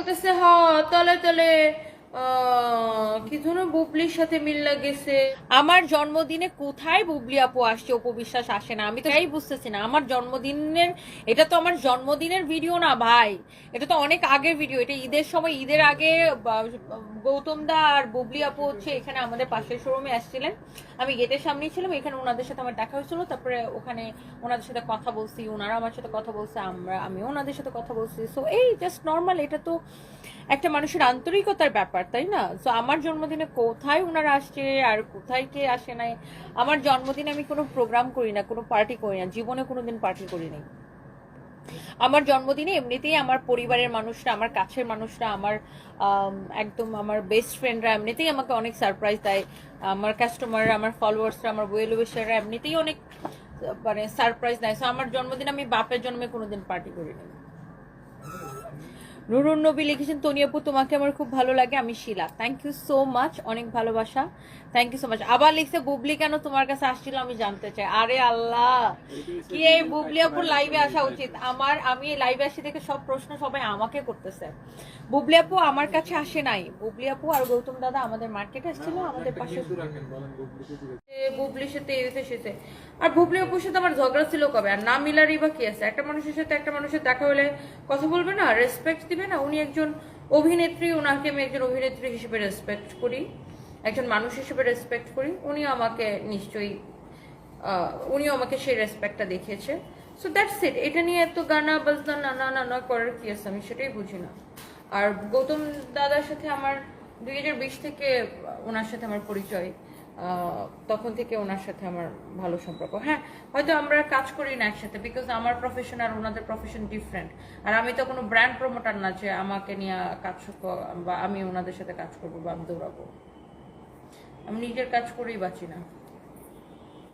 বলতেছে তলে তলে কি ধরো বুবলির সাথে মিল লাগেছে। আমার জন্মদিনে কোথায় বুবলি আপু আসছে, অপু বিশ্বাস আসে না, আমি তো এই বুঝতেছি না। আমার জন্মদিনের, এটা তো আমার জন্মদিনের ভিডিও না ভাই, এটা তো অনেক আগের ভিডিও। এটা ঈদের সময়, ঈদের আগে গৌতম দা আর বুবলি আপু হচ্ছে এখানে আমাদের পাশের শোরুমে আসছিলেন, আমি গেটের সামনেই ছিলাম, এখানে ওনাদের সাথে আমার দেখা হয়েছিল। তারপরে ওখানে ওনাদের সাথে কথা বলছি, ওনারা আমার সাথে কথা বলছে, আমিও ওনাদের সাথে কথা বলছি। সো এই জাস্ট নর্মাল, এটা তো একটা মানুষের আন্তরিকতার ব্যাপার, তাই না? তো আমার জন্মদিনে কোথায় ওনারা আসছে আর কোথায় কে আসে নাই। আমার জন্মদিনে আমি কোনো প্রোগ্রাম করি না, কোনো পার্টি করি না, জীবনে কোনোদিন পার্টি করি নাই। আমার জন্মদিনে এমনিতেই আমার পরিবারের মানুষরা, আমার কাছের মানুষরা, আমার একদম আমার বেস্ট ফ্রেন্ডরা এমনিতেই আমাকে অনেক সারপ্রাইজ দেয়। আমার কাস্টমার, আমার ফলোয়ার্সরা, আমার ওয়েল উইশাররা এমনিতেই অনেক মানে সারপ্রাইজ দেয়। সো আমার জন্মদিন আমি বাপের জন্মে কোনোদিন পার্টি করি না। নুরুন নবী লিখেছেন, তনি আপু তোমাকে আমার খুব ভালো লাগে, আমি শিলা। থ্যাংক ইউ সো মাচ, অনেক ভালোবাসা, থ্যাংক ইউ সো মাচ। আবার লিখছে, বুবলি কেন তোমার কাছে আসছিল আমি জানতে চাই। আরে আল্লাহ, কি এই বুবলি আপুর লাইভে আসা উচিত আমার। আমি লাইভে আসি দেখে সব প্রশ্ন সবাই আমাকে করতেছে। বুবলি আপু আমার কাছে আসে নাই। বুবলি আপু আর গৌতম দাদা আমাদের মার্কেটে আসছিল, আমাদের পাশে। বুবলির সাথে এসেছে, আর বুবলি আপুর সাথে আমার ঝগড়া ছিল কবে? আর না মিলারই বা কি আছে? একটা মানুষের সাথে একটা মানুষের দেখা হলে কথা বলবে না, রেসপেক্ট দিবে না? উনি একজন অভিনেত্রী, ওনাকে আমি একজন অভিনেত্রী হিসেবে রেসপেক্ট করি, একজন মানুষ হিসেবে রেসপেক্ট করি। উনিও আমাকে নিশ্চয়ই উনিও আমাকে সেই রেসপেক্টটা দেখিয়েছে। So that's it. এটা নিয়ে এত গানা বাজনা না না না করার কি আছে, আমি সেটাই বুঝি না। আর গৌতম দাদার সাথে আমার 2020 থেকে ওনার সাথে আমার পরিচয়, তখন থেকে ওনার সাথে আমার ভালো সম্পর্ক। হ্যাঁ, হয়তো আমরা কাজ করি না একসাথে, বিকজ আমার প্রফেশন আর ওনাদের প্রফেশন ডিফারেন্ট। আর আমি তো কোনো ব্র্যান্ড প্রমোটার না যে আমাকে নিয়ে কাজ বা আমি ওনাদের সাথে কাজ করবো বা আমি দৌড়াবো। আমি নিজের কাজ করেই বাঁচি না।